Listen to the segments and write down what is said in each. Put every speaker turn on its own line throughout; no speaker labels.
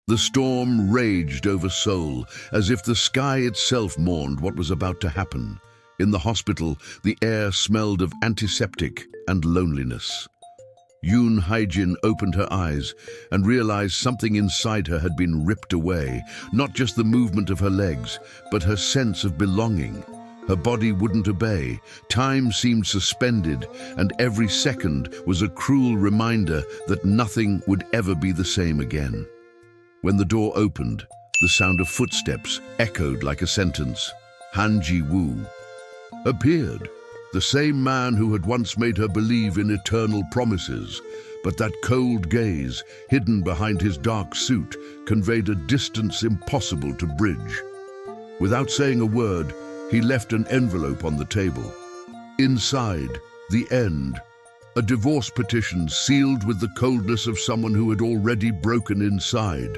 The storm raged over Seoul, as if the sky itself mourned what was about to happen. In the hospital, the air smelled of antiseptic and loneliness. Yoon Hae-jin opened her eyes and realized something inside her had been ripped away. Not just the movement of her legs, but her sense of belonging. Her body wouldn't obey. Time seemed suspended, and every second was a cruel reminder that nothing would ever be the same again. When the door opened, the sound of footsteps echoed like a sentence. Han Ji-woo appeared, the same man who had once made her believe in eternal promises, but that cold gaze, hidden behind his dark suit, conveyed a distance impossible to bridge. Without saying a word, he left an envelope on the table. Inside, the end, a divorce petition sealed with the coldness of someone who had already broken inside.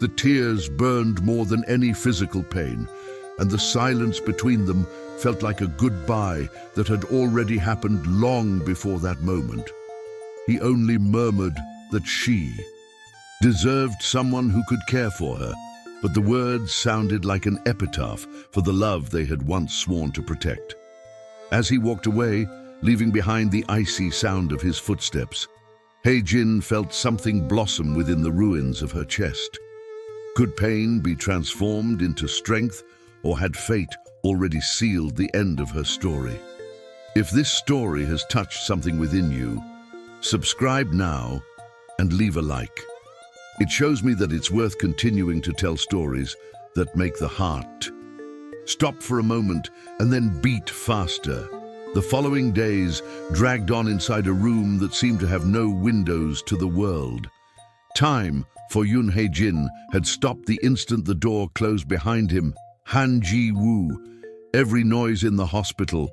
The tears burned more than any physical pain, and the silence between them felt like a goodbye that had already happened long before that moment. He only murmured that she deserved someone who could care for her, but the words sounded like an epitaph for the love they had once sworn to protect. As he walked away, leaving behind the icy sound of his footsteps, Hae-jin felt something blossom within the ruins of her chest. Could pain be transformed into strength, or had fate already sealed the end of her story? If this story has touched something within you, subscribe now and leave a like. It shows me that it's worth continuing to tell stories that make the heart stop for a moment and then beat faster. The following days dragged on inside a room that seemed to have no windows to the world. Time for Yoon Hae-jin had stopped the instant the door closed behind him. Han Ji-woo, every noise in the hospital,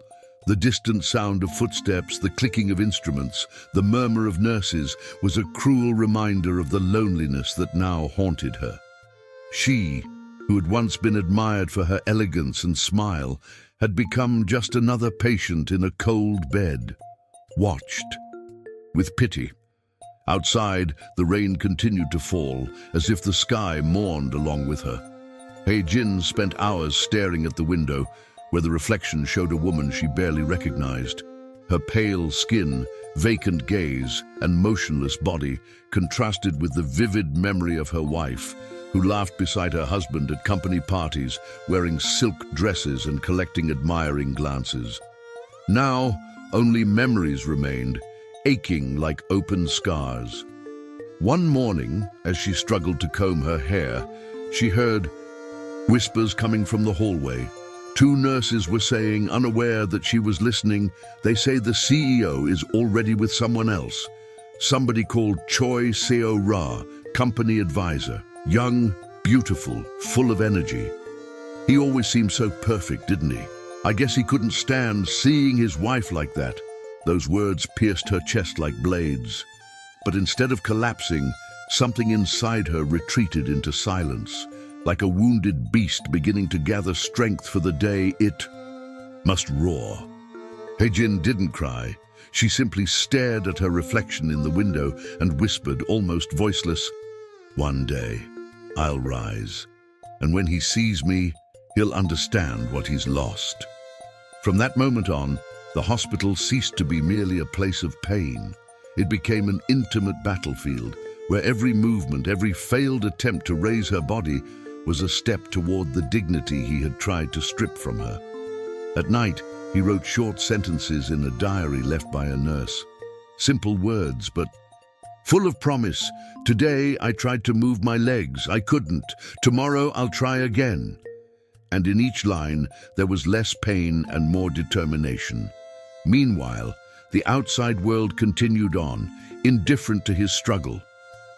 the distant sound of footsteps, the clicking of instruments, the murmur of nurses, was a cruel reminder of the loneliness that now haunted her. She, who had once been admired for her elegance and smile, had become just another patient in a cold bed, watched with pity. Outside, the rain continued to fall, as if the sky mourned along with her. Hae-jin spent hours staring at the window, where the reflection showed a woman she barely recognized. Her pale skin, vacant gaze, and motionless body contrasted with the vivid memory of her wife, who laughed beside her husband at company parties, wearing silk dresses and collecting admiring glances. Now, only memories remained, aching like open scars. One morning, as she struggled to comb her hair, she heard whispers coming from the hallway. Two nurses were saying, unaware that she was listening, "They say the CEO is already with someone else. Somebody called Choi Seo-ra, company advisor. Young, beautiful, full of energy. He always seemed so perfect, didn't he? I guess he couldn't stand seeing his wife like that." Those words pierced her chest like blades. But instead of collapsing, something inside her retreated into silence, like a wounded beast beginning to gather strength for the day it must roar. Hae-jin didn't cry. She simply stared at her reflection in the window and whispered, almost voiceless, "One day, I'll rise. And when he sees me, he'll understand what he's lost." From that moment on, the hospital ceased to be merely a place of pain. It became an intimate battlefield, where every movement, every failed attempt to raise her body was a step toward the dignity he had tried to strip from her. At night, he wrote short sentences in a diary left by a nurse. Simple words, but full of promise. "Today I tried to move my legs. I couldn't. Tomorrow I'll try again." And in each line, there was less pain and more determination. Meanwhile, the outside world continued on, indifferent to his struggle.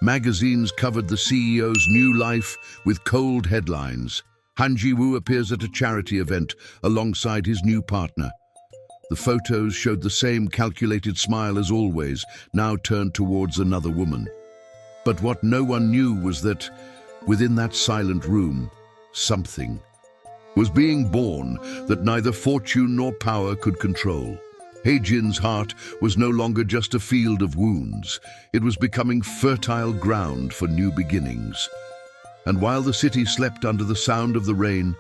Magazines covered the CEO's new life with cold headlines. Han Ji-woo appears at a charity event alongside his new partner. The photos showed the same calculated smile as always, now turned towards another woman. But what no one knew was that, within that silent room, something was being born that neither fortune nor power could control. Hae-jin's heart was no longer just a field of wounds. It was becoming fertile ground for new beginnings. And while the city slept under the sound of the rain,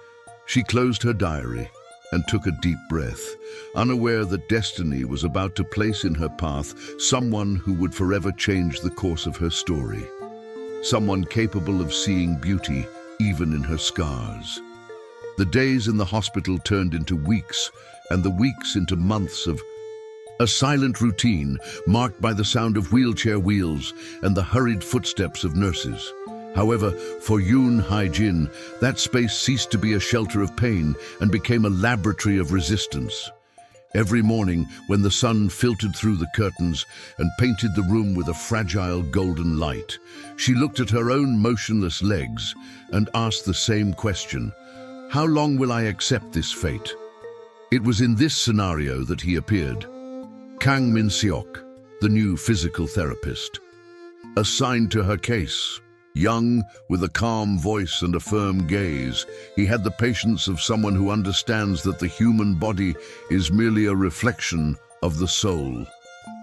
she closed her diary and took a deep breath, unaware that destiny was about to place in her path someone who would forever change the course of her story. Someone capable of seeing beauty even in her scars. The days in the hospital turned into weeks, and the weeks into months of a silent routine marked by the sound of wheelchair wheels and the hurried footsteps of nurses. However, for Yoon Hae-jin, that space ceased to be a shelter of pain and became a laboratory of resistance. Every morning, when the sun filtered through the curtains and painted the room with a fragile golden light, she looked at her own motionless legs and asked the same question: how long will I accept this fate? It was in this scenario that he appeared. Kang Min-seok, the new physical therapist. Assigned to her case, young, with a calm voice and a firm gaze, he had the patience of someone who understands that the human body is merely a reflection of the soul.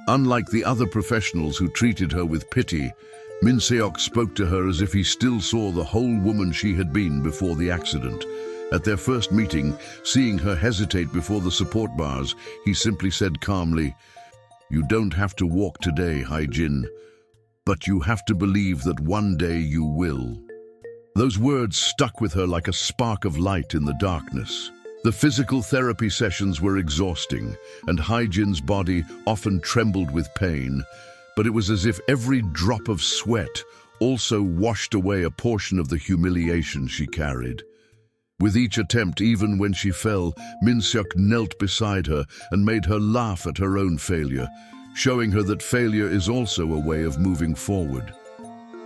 Unlike the other professionals who treated her with pity, Min-seok spoke to her as if he still saw the whole woman she had been before the accident. At their first meeting, seeing her hesitate before the support bars, he simply said calmly, "You don't have to walk today, Hae-jin, but you have to believe that one day you will." Those words stuck with her like a spark of light in the darkness. The physical therapy sessions were exhausting, and Hae-jin's body often trembled with pain, but it was as if every drop of sweat also washed away a portion of the humiliation she carried. With each attempt, even when she fell, Min-seok knelt beside her and made her laugh at her own failure, showing her that failure is also a way of moving forward.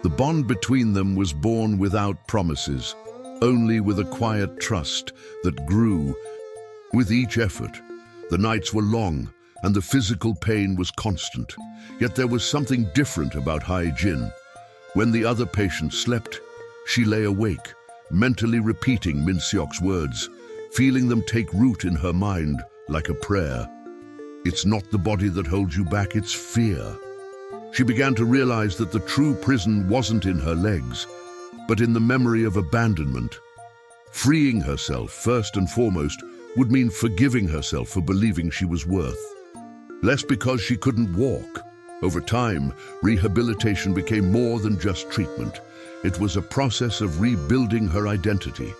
The bond between them was born without promises, only with a quiet trust that grew with each effort. The nights were long, and the physical pain was constant. Yet there was something different about Hae-jin. When the other patients slept, she lay awake, mentally repeating Min-seok's words, feeling them take root in her mind like a prayer. "It's not the body that holds you back, it's fear." She began to realize that the true prison wasn't in her legs, but in the memory of abandonment. Freeing herself, first and foremost, would mean forgiving herself for believing she was worth less because she couldn't walk. Over time, rehabilitation became more than just treatment. It was a process of rebuilding her identity.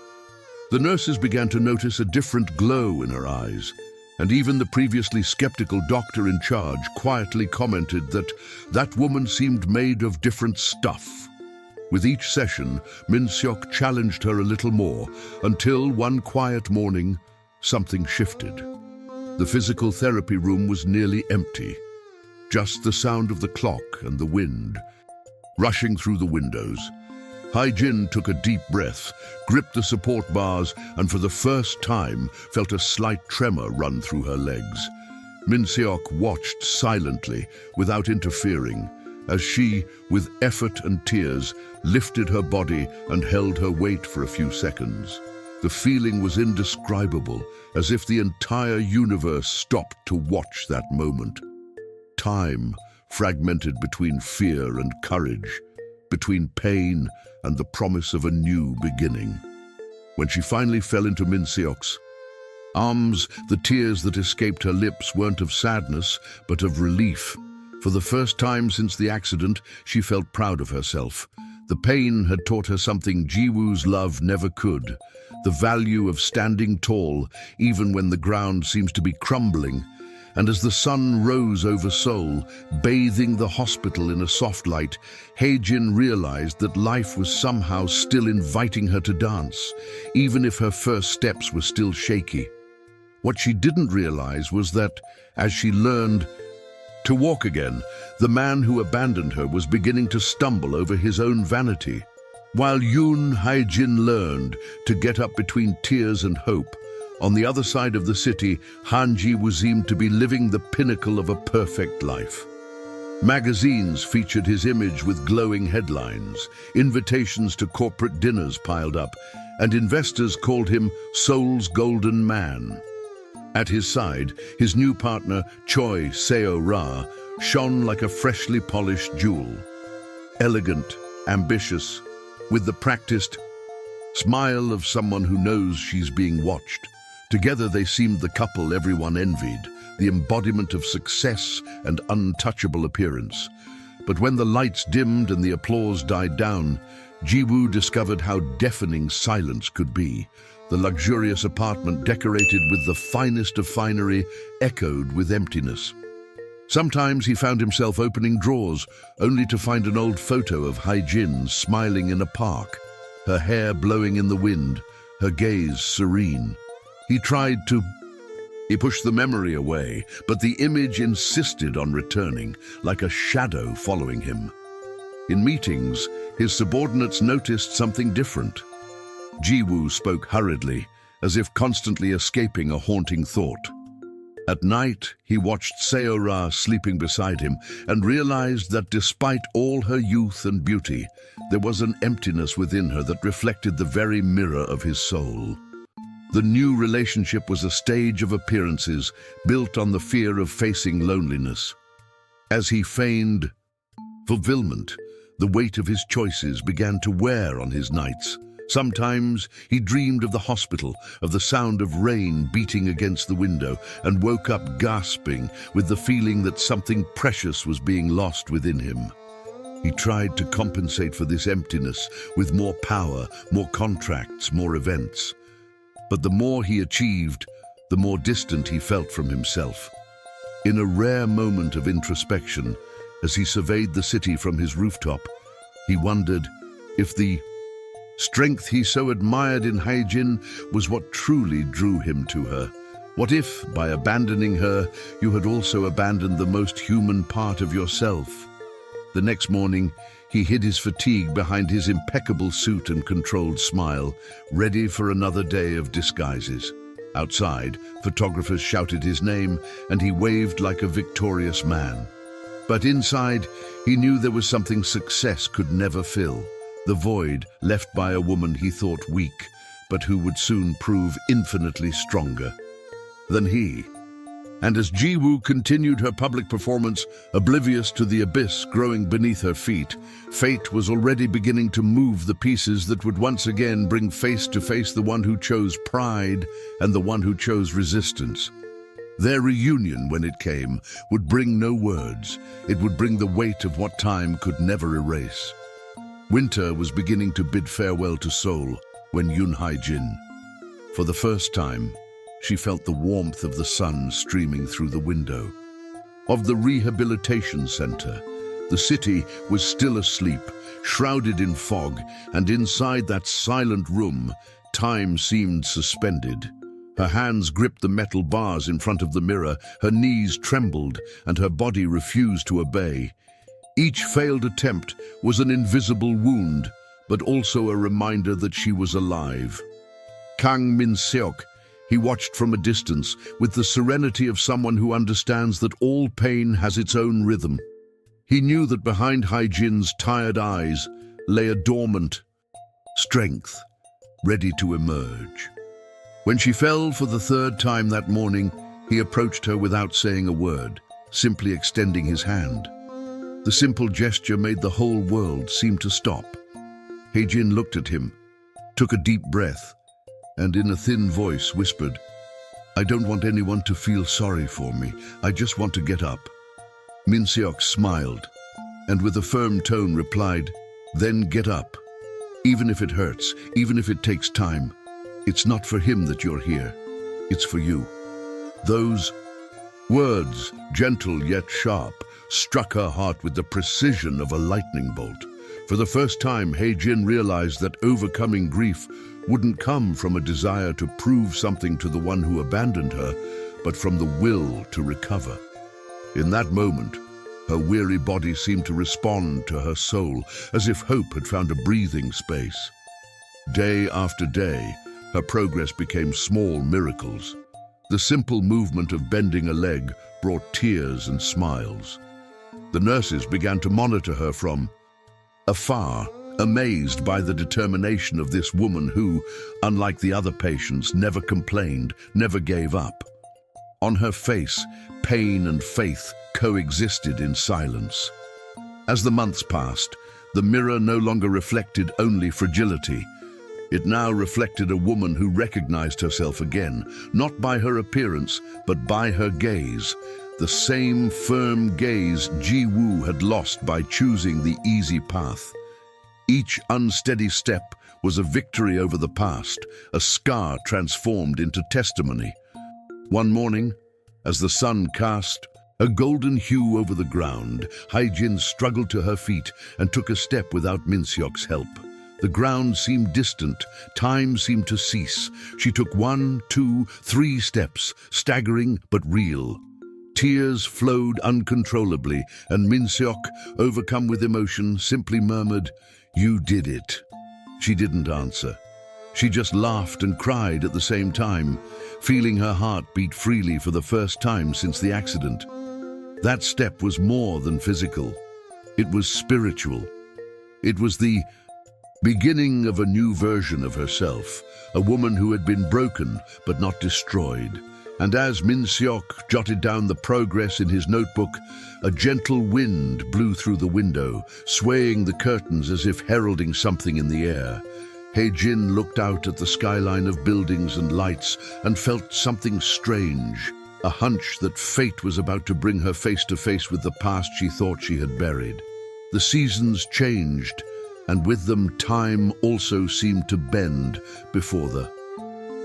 The nurses began to notice a different glow in her eyes, and even the previously skeptical doctor in charge quietly commented that that woman seemed made of different stuff. With each session, Min-seok challenged her a little more, until one quiet morning, something shifted. The physical therapy room was nearly empty, just the sound of the clock and the wind rushing through the windows. Hae-jin took a deep breath, gripped the support bars, and for the first time felt a slight tremor run through her legs. Min-seok watched silently, without interfering, as she, with effort and tears, lifted her body and held her weight for a few seconds. The feeling was indescribable, as if the entire universe stopped to watch that moment. Time fragmented between fear and courage, between pain and the promise of a new beginning. When she finally fell into Min-seok's arms, the tears that escaped her lips weren't of sadness, but of relief. For the first time since the accident, she felt proud of herself. The pain had taught her something Jiwoo's love never could: the value of standing tall, even when the ground seems to be crumbling. And as the sun rose over Seoul, bathing the hospital in a soft light, Hae-jin realized that life was somehow still inviting her to dance, even if her first steps were still shaky. What she didn't realize was that, as she learned to walk again, the man who abandoned her was beginning to stumble over his own vanity. While Yoon Hae-jin learned to get up between tears and hope, on the other side of the city, Han Ji-woo seemed to be living the pinnacle of a perfect life. Magazines featured his image with glowing headlines, invitations to corporate dinners piled up, and investors called him Seoul's Golden Man. At his side, his new partner, Choi Seo-ra, shone like a freshly polished jewel. Elegant, ambitious, with the practiced smile of someone who knows she's being watched. Together they seemed the couple everyone envied, the embodiment of success and untouchable appearance. But when the lights dimmed and the applause died down, Ji-woo discovered how deafening silence could be. The luxurious apartment, decorated with the finest of finery, echoed with emptiness. Sometimes he found himself opening drawers, only to find an old photo of Hae-jin smiling in a park, her hair blowing in the wind, her gaze serene. He pushed the memory away, but the image insisted on returning, like a shadow following him. In meetings, his subordinates noticed something different. Ji-woo spoke hurriedly, as if constantly escaping a haunting thought. At night, he watched Seo-ra sleeping beside him and realized that despite all her youth and beauty, there was an emptiness within her that reflected the very mirror of his soul. The new relationship was a stage of appearances built on the fear of facing loneliness. As he feigned fulfillment, the weight of his choices began to wear on his nights. Sometimes he dreamed of the hospital, of the sound of rain beating against the window, and woke up gasping with the feeling that something precious was being lost within him. He tried to compensate for this emptiness with more power, more contracts, more events. But the more he achieved, the more distant he felt from himself. In a rare moment of introspection, as he surveyed the city from his rooftop, he wondered if the strength he so admired in Hae-jin was what truly drew him to her. What if, by abandoning her, you had also abandoned the most human part of yourself? The next morning, he hid his fatigue behind his impeccable suit and controlled smile, ready for another day of disguises. Outside, photographers shouted his name, and he waved like a victorious man. But inside, he knew there was something success could never fill. The void left by a woman he thought weak, but who would soon prove infinitely stronger than he. And as Ji-woo continued her public performance, oblivious to the abyss growing beneath her feet, fate was already beginning to move the pieces that would once again bring face to face the one who chose pride and the one who chose resistance. Their reunion, when it came, would bring no words. It would bring the weight of what time could never erase. Winter was beginning to bid farewell to Seoul when Yoon Hae-jin. For the first time, she felt the warmth of the sun streaming through the window. Of the rehabilitation center, the city was still asleep, shrouded in fog, and inside that silent room, time seemed suspended. Her hands gripped the metal bars in front of the mirror, her knees trembled, and her body refused to obey. Each failed attempt was an invisible wound, but also a reminder that she was alive. Kang Min-seok, he watched from a distance, with the serenity of someone who understands that all pain has its own rhythm. He knew that behind Hae-jin's tired eyes lay a dormant strength, ready to emerge. When she fell for the third time that morning, he approached her without saying a word, simply extending his hand. The simple gesture made the whole world seem to stop. Hae-jin looked at him, took a deep breath, and in a thin voice whispered, "I don't want anyone to feel sorry for me. I just want to get up." Min-seok smiled, and with a firm tone replied, "Then get up. Even if it hurts, even if it takes time. It's not for him that you're here. It's for you." Those words, gentle yet sharp, struck her heart with the precision of a lightning bolt. For the first time, Hae-jin realized that overcoming grief wouldn't come from a desire to prove something to the one who abandoned her, but from the will to recover. In that moment, her weary body seemed to respond to her soul, as if hope had found a breathing space. Day after day, her progress became small miracles. The simple movement of bending a leg brought tears and smiles. The nurses began to monitor her from afar, amazed by the determination of this woman who, unlike the other patients, never complained, never gave up. On her face, pain and faith coexisted in silence. As the months passed, The mirror no longer reflected only fragility. It now reflected a woman who recognized herself again, not by her appearance, but by her gaze. The same firm gaze Ji-woo had lost by choosing the easy path. Each unsteady step was a victory over the past, a scar transformed into testimony. One morning, as the sun cast a golden hue over the ground, Hae-jin struggled to her feet and took a step without Min-seok's help. The ground seemed distant, time seemed to cease. She took 1, 2, 3 steps, staggering but real. Tears flowed uncontrollably, and Min-seok, overcome with emotion, simply murmured, "You did it." She didn't answer. She just laughed and cried at the same time, feeling her heart beat freely for the first time since the accident. That step was more than physical. It was spiritual. It was the beginning of a new version of herself, a woman who had been broken but not destroyed. And as Min-seok jotted down the progress in his notebook, a gentle wind blew through the window, swaying the curtains as if heralding something in the air. Hae-jin looked out at the skyline of buildings and lights and felt something strange, a hunch that fate was about to bring her face to face with the past she thought she had buried. The seasons changed, and with them time also seemed to bend before the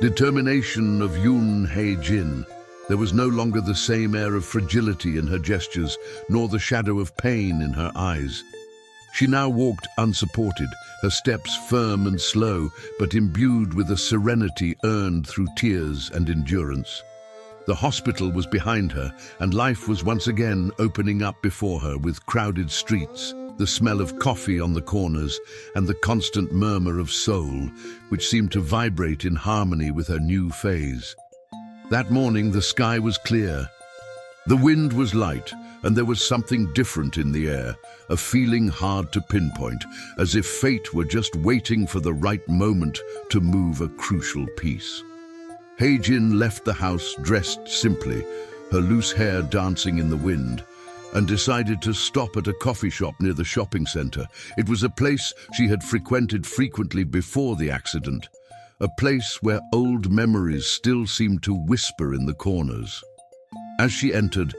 determination of Yoon Hae-jin. There was no longer the same air of fragility in her gestures, nor the shadow of pain in her eyes. She now walked unsupported, her steps firm and slow, but imbued with a serenity earned through tears and endurance. The hospital was behind her, and life was once again opening up before her with crowded streets, the smell of coffee on the corners, and the constant murmur of soul, which seemed to vibrate in harmony with her new phase. That morning the sky was clear. The wind was light, and there was something different in the air, a feeling hard to pinpoint, as if fate were just waiting for the right moment to move a crucial piece. Hae-jin left the house dressed simply, her loose hair dancing in the wind, and decided to stop at a coffee shop near the shopping center. It was a place she had frequented frequently before the accident, a place where old memories still seemed to whisper in the corners. As she entered,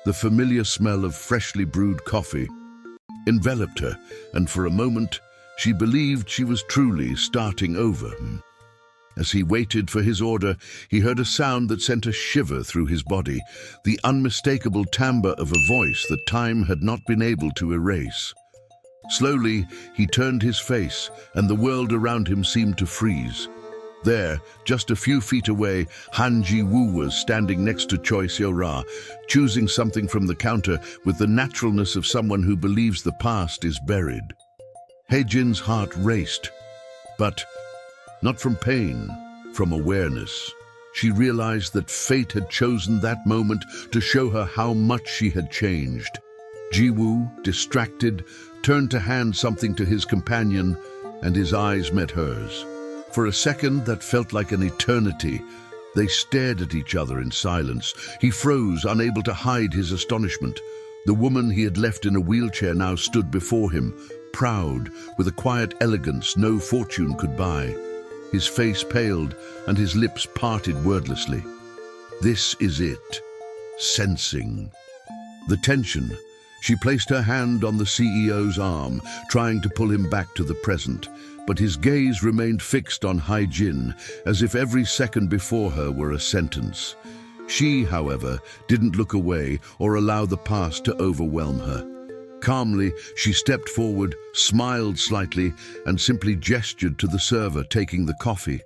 the familiar smell of freshly brewed coffee enveloped her, and for a moment she believed she was truly starting over. As he waited for his order, he heard a sound that sent a shiver through his body, the unmistakable timbre of a voice that time had not been able to erase. Slowly, he turned his face, and the world around him seemed to freeze. There, just a few feet away, Han Ji-woo was standing next to Choi Seo-ra, choosing something from the counter with the naturalness of someone who believes the past is buried. Hae-jin's heart raced, but not from pain, from awareness. She realized that fate had chosen that moment to show her how much she had changed. Ji-woo, distracted, turned to hand something to his companion, and his eyes met hers. For a second that felt like an eternity, they stared at each other in silence. He froze, unable to hide his astonishment. The woman he had left in a wheelchair now stood before him, proud, with a quiet elegance no fortune could buy. His face paled, and his lips parted wordlessly. This is it. Sensing the tension, she placed her hand on the CEO's arm, trying to pull him back to the present, but his gaze remained fixed on Hae-jin, as if every second before her were a sentence. She, however, didn't look away or allow the past to overwhelm her. Calmly, she stepped forward, smiled slightly, and simply gestured to the server taking the coffee.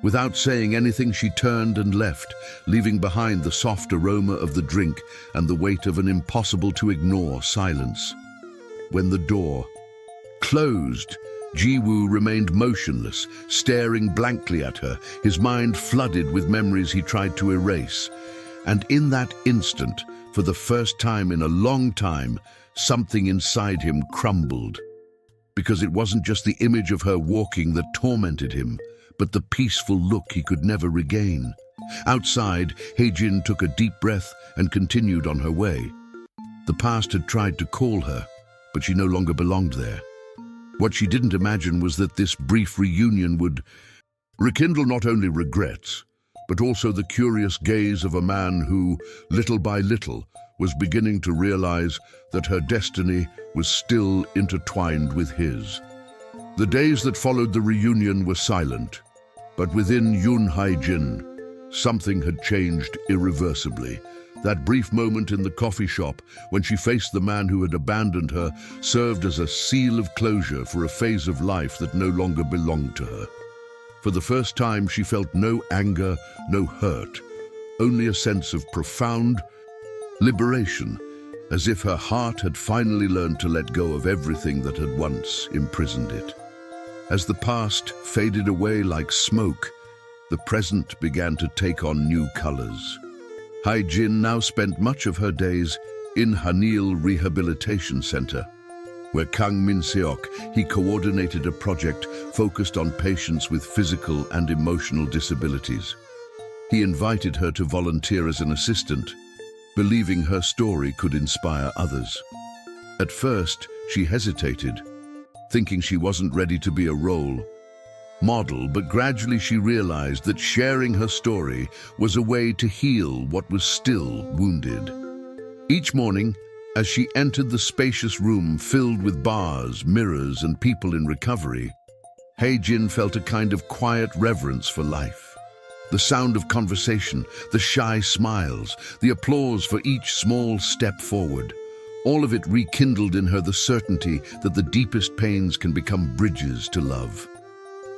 Without saying anything, she turned and left, leaving behind the soft aroma of the drink and the weight of an impossible-to-ignore silence. When the door closed, Ji-woo remained motionless, staring blankly at her, his mind flooded with memories he tried to erase. And in that instant, for the first time in a long time, something inside him crumbled. Because it wasn't just the image of her walking that tormented him, but the peaceful look he could never regain. Outside, Hae-jin took a deep breath and continued on her way. The past had tried to call her, but she no longer belonged there. What she didn't imagine was that this brief reunion would rekindle not only regrets, but also the curious gaze of a man who, little by little, was beginning to realize that her destiny was still intertwined with his. The days that followed the reunion were silent, but within Yoon Hae-jin, something had changed irreversibly. That brief moment in the coffee shop when she faced the man who had abandoned her served as a seal of closure for a phase of life that no longer belonged to her. For the first time, she felt no anger, no hurt, only a sense of profound liberation, as if her heart had finally learned to let go of everything that had once imprisoned it. As the past faded away like smoke, the present began to take on new colors. Hae-jin now spent much of her days in Hanil Rehabilitation Center, where Kang Min-seok, he coordinated a project focused on patients with physical and emotional disabilities. He invited her to volunteer as an assistant, believing her story could inspire others. At first, she hesitated, thinking she wasn't ready to be a role model, but gradually she realized that sharing her story was a way to heal what was still wounded. Each morning, as she entered the spacious room filled with bars, mirrors, and people in recovery, Hae-jin felt a kind of quiet reverence for life. The sound of conversation, the shy smiles, the applause for each small step forward, all of it rekindled in her the certainty that the deepest pains can become bridges to love.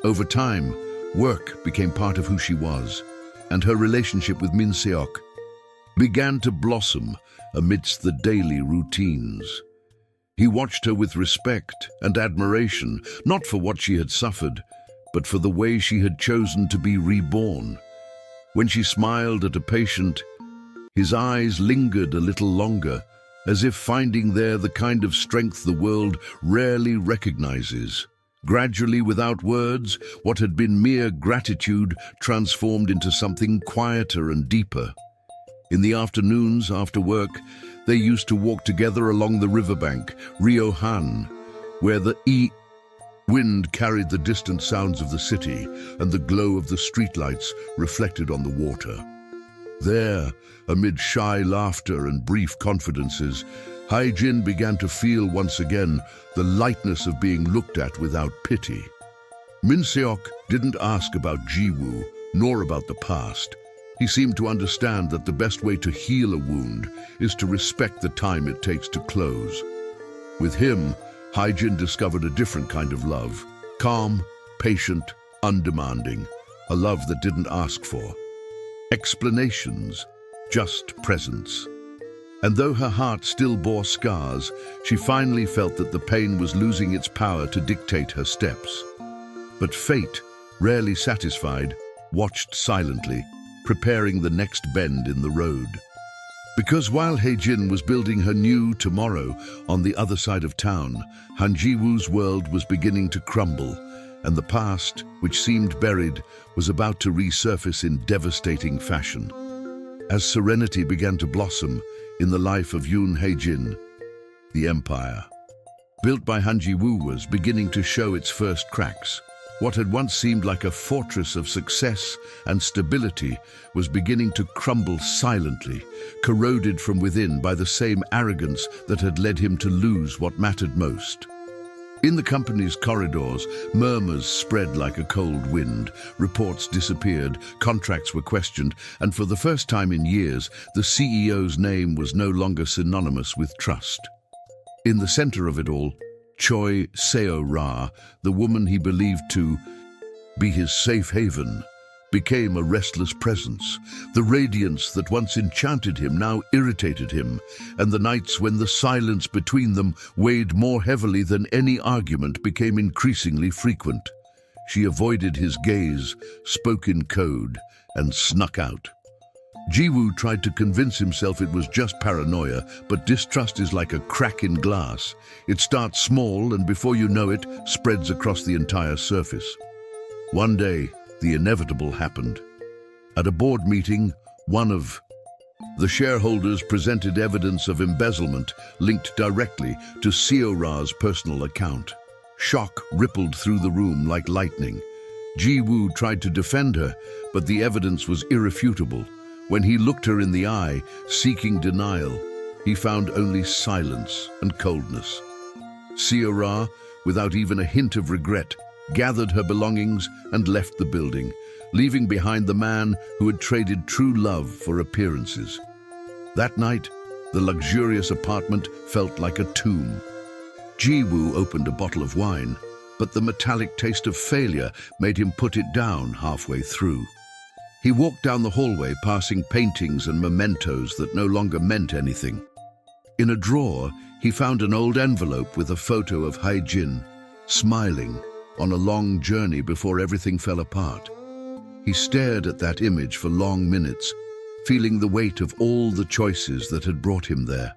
Over time, work became part of who she was, and her relationship with Min-seok began to blossom amidst the daily routines. He watched her with respect and admiration, not for what she had suffered, but for the way she had chosen to be reborn. When she smiled at a patient, his eyes lingered a little longer, as if finding there the kind of strength the world rarely recognizes. Gradually, without words, what had been mere gratitude transformed into something quieter and deeper. In the afternoons, after work, they used to walk together along the riverbank, Ryohan, where the wind carried the distant sounds of the city and the glow of the streetlights reflected on the water. There, amid shy laughter and brief confidences, Hae-jin began to feel once again the lightness of being looked at without pity. Min-seok didn't ask about Ji-woo, nor about the past. He seemed to understand that the best way to heal a wound is to respect the time it takes to close. With him, Hae-jin discovered a different kind of love, calm, patient, undemanding, a love that didn't ask for explanations, just presence. And though her heart still bore scars, she finally felt that the pain was losing its power to dictate her steps. But fate, rarely satisfied, watched silently, preparing the next bend in the road. Because while Hae-jin was building her new tomorrow on the other side of town, Han Ji-woo's world was beginning to crumble, and the past, which seemed buried, was about to resurface in devastating fashion. As serenity began to blossom in the life of Yoon Hae-jin, the empire built by Han Ji-woo was beginning to show its first cracks. What had once seemed like a fortress of success and stability was beginning to crumble silently, corroded from within by the same arrogance that had led him to lose what mattered most. In the company's corridors, murmurs spread like a cold wind, reports disappeared, contracts were questioned, and for the first time in years, the CEO's name was no longer synonymous with trust. In the center of it all, Choi Seo-ra, the woman he believed to be his safe haven, became a restless presence. The radiance that once enchanted him now irritated him, and the nights when the silence between them weighed more heavily than any argument became increasingly frequent. She avoided his gaze, spoke in code, and snuck out. Ji-woo tried to convince himself it was just paranoia, but distrust is like a crack in glass. It starts small and before you know it, spreads across the entire surface. One day, the inevitable happened. At a board meeting, one of the shareholders presented evidence of embezzlement linked directly to Seo-ra's personal account. Shock rippled through the room like lightning. Ji-woo tried to defend her, but the evidence was irrefutable. When he looked her in the eye, seeking denial, he found only silence and coldness. Seo-ra, without even a hint of regret, gathered her belongings and left the building, leaving behind the man who had traded true love for appearances. That night, the luxurious apartment felt like a tomb. Ji-woo opened a bottle of wine, but the metallic taste of failure made him put it down halfway through. He walked down the hallway, passing paintings and mementos that no longer meant anything. In a drawer, he found an old envelope with a photo of Hae-jin, smiling, on a long journey before everything fell apart. He stared at that image for long minutes, feeling the weight of all the choices that had brought him there.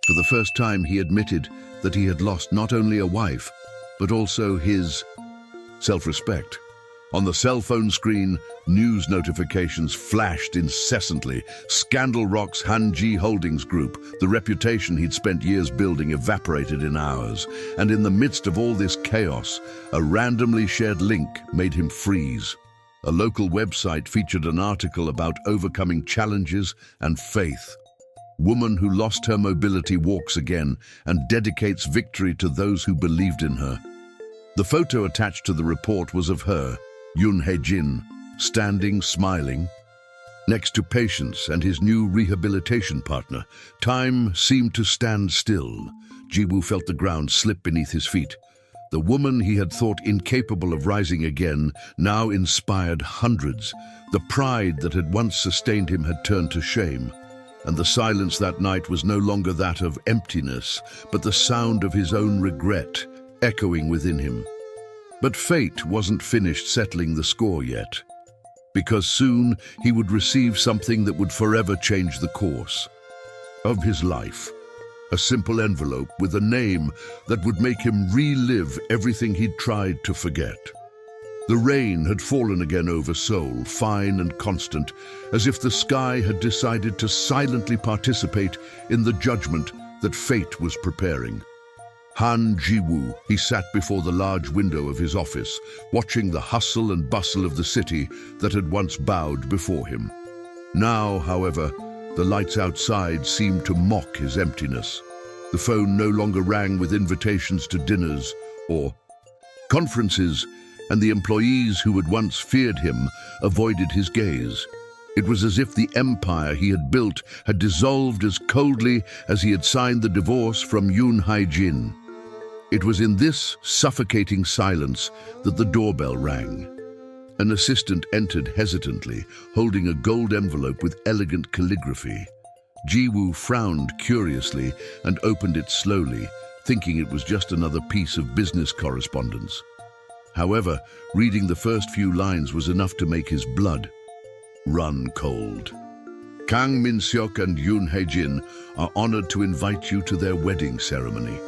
For the first time, he admitted that he had lost not only a wife, but also his self-respect. On the cell phone screen, news notifications flashed incessantly. Scandal rocks Han-ji Holdings Group. The reputation he'd spent years building evaporated in hours. And in the midst of all this chaos, a randomly shared link made him freeze. A local website featured an article about overcoming challenges and faith. Woman who lost her mobility walks again and dedicates victory to those who believed in her. The photo attached to the report was of her, Yoon Hae-jin, standing, smiling, next to Patience and his new rehabilitation partner. Time seemed to stand still. Ji-woo felt the ground slip beneath his feet. The woman he had thought incapable of rising again now inspired hundreds. The pride that had once sustained him had turned to shame, and the silence that night was no longer that of emptiness, but the sound of his own regret echoing within him. But fate wasn't finished settling the score yet, because soon he would receive something that would forever change the course of his life. A simple envelope with a name that would make him relive everything he'd tried to forget. The rain had fallen again over Seoul, fine and constant, as if the sky had decided to silently participate in the judgment that fate was preparing. Han Ji-woo, he sat before the large window of his office, watching the hustle and bustle of the city that had once bowed before him. Now, however, the lights outside seemed to mock his emptiness. The phone no longer rang with invitations to dinners or conferences, and the employees who had once feared him avoided his gaze. It was as if the empire he had built had dissolved as coldly as he had signed the divorce from Yoon Hae-jin. It was in this suffocating silence that the doorbell rang. An assistant entered hesitantly, holding a gold envelope with elegant calligraphy. Ji-woo frowned curiously and opened it slowly, thinking it was just another piece of business correspondence. However, reading the first few lines was enough to make his blood run cold. Kang Min-seok and Yoon Hae-jin are honored to invite you to their wedding ceremony.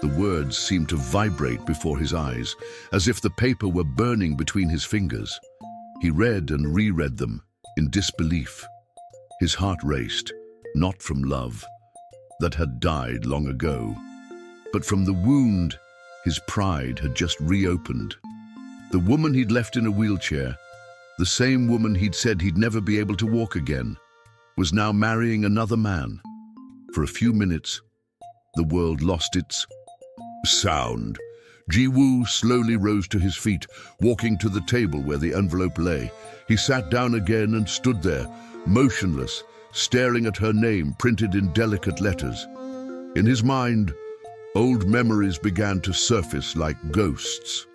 The words seemed to vibrate before his eyes, as if the paper were burning between his fingers. He read and reread them, in disbelief. His heart raced, not from love, that had died long ago, but from the wound his pride had just reopened. The woman he'd left in a wheelchair, the same woman he'd said he'd never be able to walk again, was now marrying another man. For a few minutes, the world lost its sound. Ji-woo slowly rose to his feet, walking to the table where the envelope lay. He sat down again and stood there, motionless, staring at her name printed in delicate letters. In his mind, old memories began to surface like ghosts.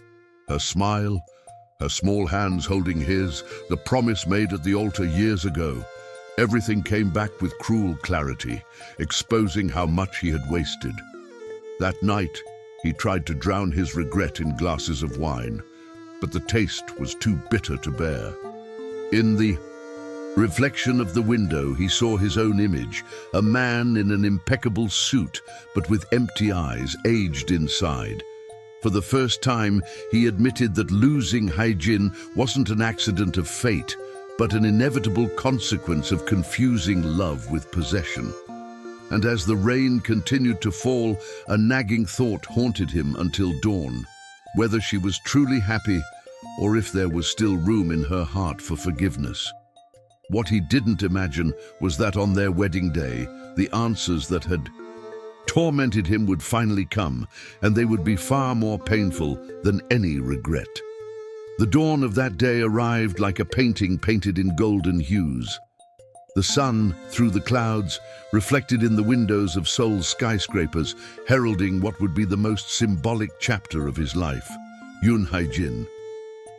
Her smile, her small hands holding his, the promise made at the altar years ago. Everything came back with cruel clarity, exposing how much he had wasted. That night, he tried to drown his regret in glasses of wine, but the taste was too bitter to bear. In the reflection of the window, he saw his own image, a man in an impeccable suit, but with empty eyes, aged inside. For the first time, he admitted that losing Hae-jin wasn't an accident of fate, but an inevitable consequence of confusing love with possession. And as the rain continued to fall, a nagging thought haunted him until dawn, whether she was truly happy or if there was still room in her heart for forgiveness. What he didn't imagine was that on their wedding day, the answers that had tormented him would finally come, and they would be far more painful than any regret. The dawn of that day arrived like a painting painted in golden hues. The sun, through the clouds, reflected in the windows of Seoul's skyscrapers, heralding what would be the most symbolic chapter of his life, Yoon Hae-jin.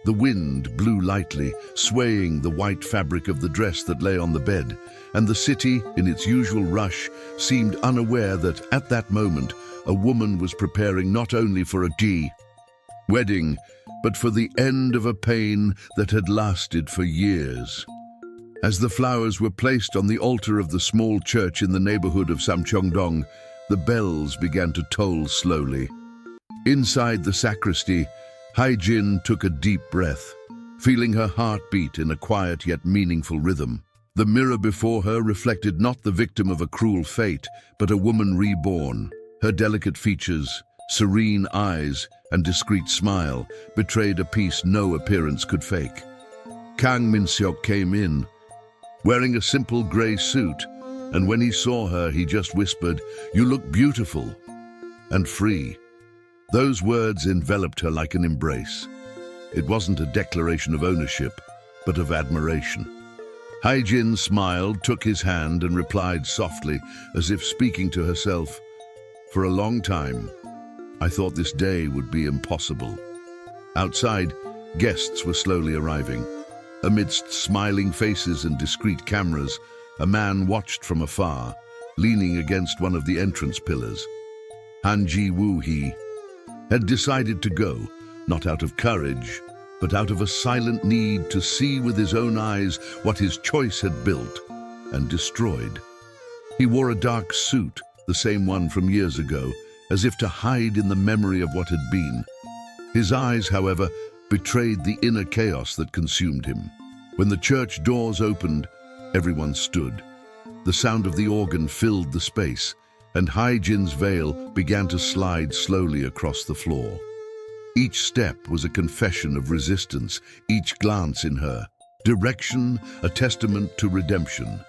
The wind blew lightly, swaying the white fabric of the dress that lay on the bed, and the city, in its usual rush, seemed unaware that, at that moment, a woman was preparing not only for a wedding, but for the end of a pain that had lasted for years. As the flowers were placed on the altar of the small church in the neighborhood of Samcheongdong, the bells began to toll slowly. Inside the sacristy, Hae-jin took a deep breath, feeling her heart beat in a quiet yet meaningful rhythm. The mirror before her reflected not the victim of a cruel fate, but a woman reborn. Her delicate features, serene eyes, and discreet smile betrayed a peace no appearance could fake. Kang Min-seok came in, wearing a simple gray suit, and when he saw her, he just whispered, "You look beautiful and free." Those words enveloped her like an embrace. It wasn't a declaration of ownership, but of admiration. Hae-jin smiled, took his hand, and replied softly, as if speaking to herself, "For a long time, I thought this day would be impossible." Outside, guests were slowly arriving. Amidst smiling faces and discreet cameras, a man watched from afar, leaning against one of the entrance pillars. Han Ji-woo had decided to go, not out of courage, but out of a silent need to see with his own eyes what his choice had built and destroyed. He wore a dark suit, the same one from years ago, as if to hide in the memory of what had been. His eyes, however, betrayed the inner chaos that consumed him. When the church doors opened, everyone stood. The sound of the organ filled the space, and Hae-jin's veil began to slide slowly across the floor. Each step was a confession of resistance, each glance in her direction a testament to redemption.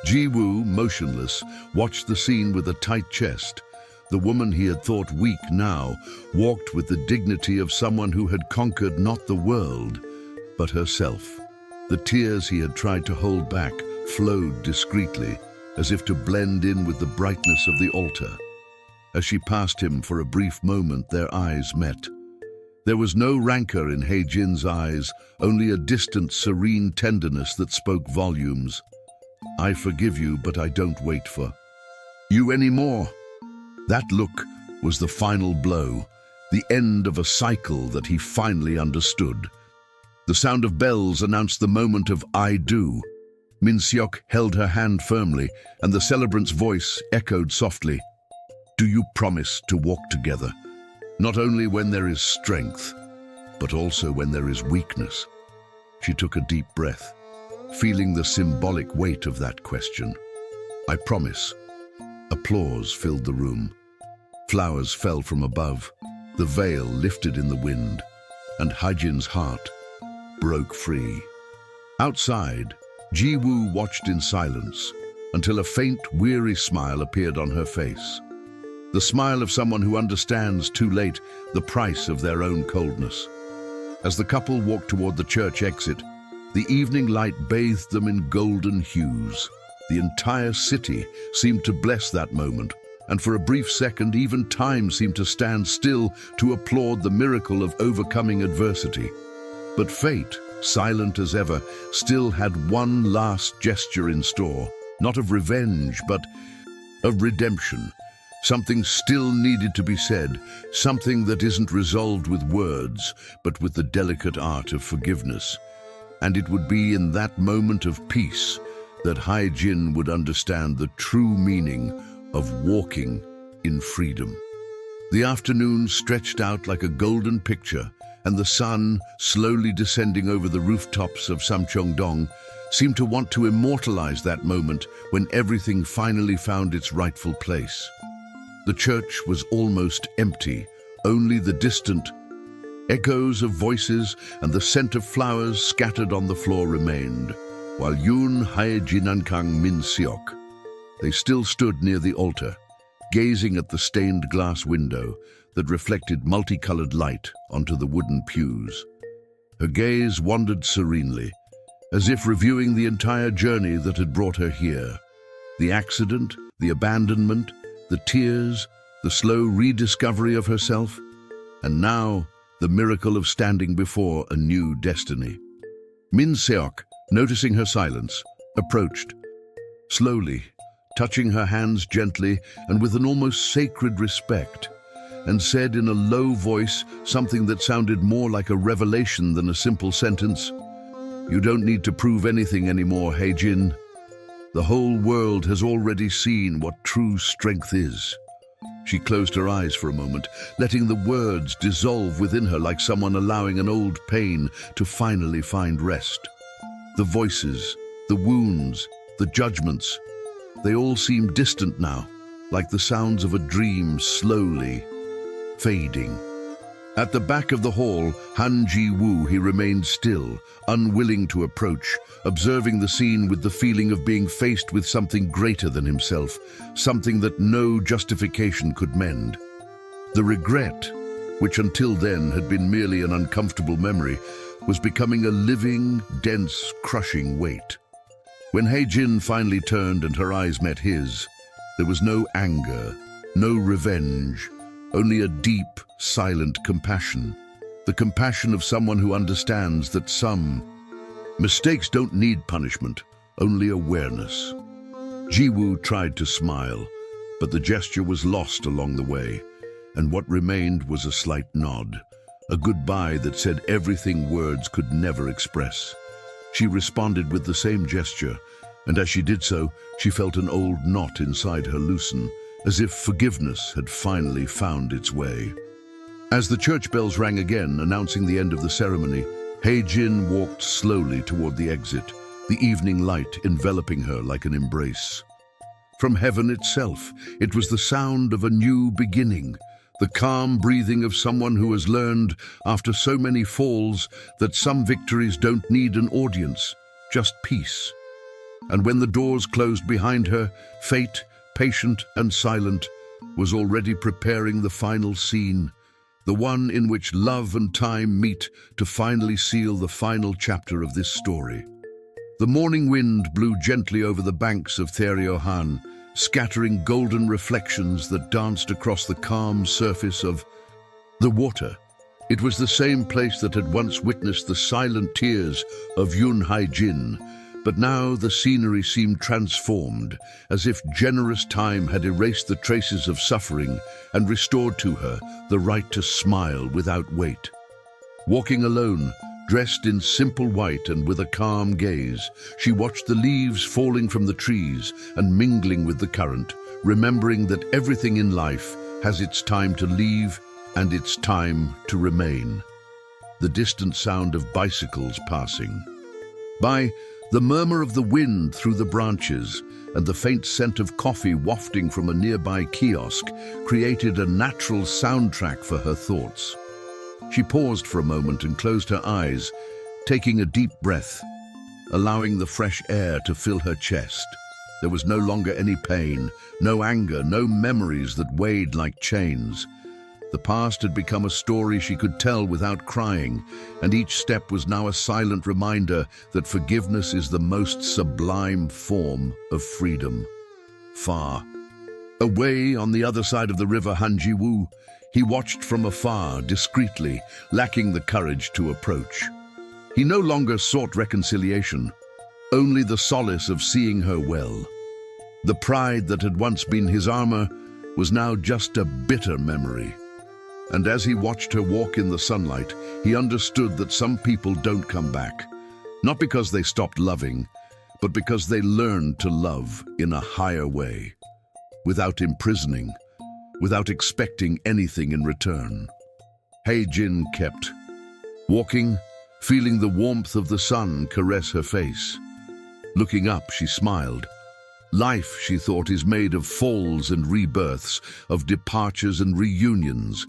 Ji-woo, motionless, watched the scene with a tight chest. The woman he had thought weak now walked with the dignity of someone who had conquered not the world, but herself. The tears he had tried to hold back flowed discreetly, as if to blend in with the brightness of the altar. As she passed him for a brief moment, their eyes met. There was no rancor in Hae-jin's eyes, only a distant, serene tenderness that spoke volumes. "I forgive you, but I don't wait for you anymore." That look was the final blow, the end of a cycle that he finally understood. The sound of bells announced the moment of "I do." Min-seok held her hand firmly, and the celebrant's voice echoed softly. "Do you promise to walk together, not only when there is strength, but also when there is weakness?" She took a deep breath, feeling the symbolic weight of that question. "I promise." Applause filled the room. Flowers fell from above, the veil lifted in the wind, and Hae-jin's heart broke free. Outside, Ji-woo watched in silence until a faint, weary smile appeared on her face. The smile of someone who understands too late the price of their own coldness. As the couple walked toward the church exit, the evening light bathed them in golden hues. The entire city seemed to bless that moment, and for a brief second even time seemed to stand still to applaud the miracle of overcoming adversity. But fate, silent as ever, still had one last gesture in store, not of revenge, but of redemption. Something still needed to be said, something that isn't resolved with words, but with the delicate art of forgiveness. And it would be in that moment of peace that Hae-jin would understand the true meaning of walking in freedom. The afternoon stretched out like a golden picture, and the sun, slowly descending over the rooftops of Samcheong-dong, seemed to want to immortalize that moment when everything finally found its rightful place. The church was almost empty, only the distant echoes of voices and the scent of flowers scattered on the floor remained, while Yoon Hae-jin and Kang Min-seok, they still stood near the altar, gazing at the stained glass window that reflected multicolored light onto the wooden pews. Her gaze wandered serenely, as if reviewing the entire journey that had brought her here. The accident, the abandonment, the tears, the slow rediscovery of herself, and now the miracle of standing before a new destiny. Min-seok, noticing her silence, approached, slowly, touching her hands gently and with an almost sacred respect, and said in a low voice something that sounded more like a revelation than a simple sentence. "You don't need to prove anything anymore, Hae-jin. The whole world has already seen what true strength is." She closed her eyes for a moment, letting the words dissolve within her like someone allowing an old pain to finally find rest. The voices, the wounds, the judgments, they all seemed distant now, like the sounds of a dream slowly fading. At the back of the hall, Han Ji-woo, he remained still, unwilling to approach, observing the scene with the feeling of being faced with something greater than himself, something that no justification could mend. The regret, which until then had been merely an uncomfortable memory, was becoming a living, dense, crushing weight. When Hae-jin finally turned and her eyes met his, there was no anger, no revenge, only a deep, silent compassion. The compassion of someone who understands that some mistakes don't need punishment, only awareness. Ji-woo tried to smile, but the gesture was lost along the way, and what remained was a slight nod, a goodbye that said everything words could never express. She responded with the same gesture, and as she did so, she felt an old knot inside her loosen, as if forgiveness had finally found its way. As the church bells rang again, announcing the end of the ceremony, Hae-jin walked slowly toward the exit, the evening light enveloping her like an embrace. From heaven itself, it was the sound of a new beginning, the calm breathing of someone who has learned, after so many falls, that some victories don't need an audience, just peace. And when the doors closed behind her, fate, patient and silent, was already preparing the final scene, the one in which love and time meet to finally seal the final chapter of this story. The morning wind blew gently over the banks of Therio-han, scattering golden reflections that danced across the calm surface of the water. It was the same place that had once witnessed the silent tears of Yoon Hae-jin, but now the scenery seemed transformed, as if generous time had erased the traces of suffering and restored to her the right to smile without weight. Walking alone, dressed in simple white and with a calm gaze, she watched the leaves falling from the trees and mingling with the current, remembering that everything in life has its time to leave and its time to remain. The distant sound of bicycles passing by, the murmur of the wind through the branches, and the faint scent of coffee wafting from a nearby kiosk created a natural soundtrack for her thoughts. She paused for a moment and closed her eyes, taking a deep breath, allowing the fresh air to fill her chest. There was no longer any pain, no anger, no memories that weighed like chains. The past had become a story she could tell without crying, and each step was now a silent reminder that forgiveness is the most sublime form of freedom. Far away on the other side of the river Han Ji-woo, he watched from afar, discreetly, lacking the courage to approach. He no longer sought reconciliation, only the solace of seeing her well. The pride that had once been his armor was now just a bitter memory. And as he watched her walk in the sunlight, he understood that some people don't come back, not because they stopped loving, but because they learned to love in a higher way, without imprisoning, without expecting anything in return. Hae-jin kept Walking, feeling the warmth of the sun caress her face. Looking up, she smiled. Life, she thought, is made of falls and rebirths, of departures and reunions.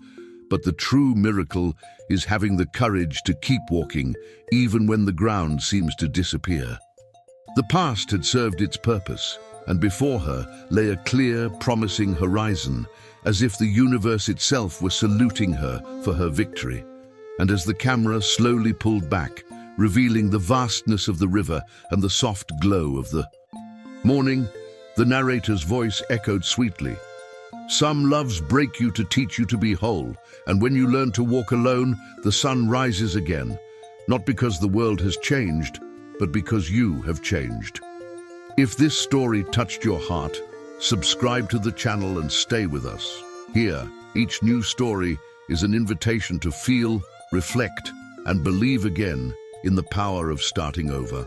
But the true miracle is having the courage to keep walking, even when the ground seems to disappear. The past had served its purpose, and before her lay a clear, promising horizon, as if the universe itself were saluting her for her victory. And as the camera slowly pulled back, revealing the vastness of the river and the soft glow of the morning, the narrator's voice echoed sweetly. Some loves break you to teach you to be whole, and when you learn to walk alone, the sun rises again, not because the world has changed, but because you have changed. If this story touched your heart, subscribe to the channel and stay with us. Here, each new story is an invitation to feel, reflect, and believe again in the power of starting over.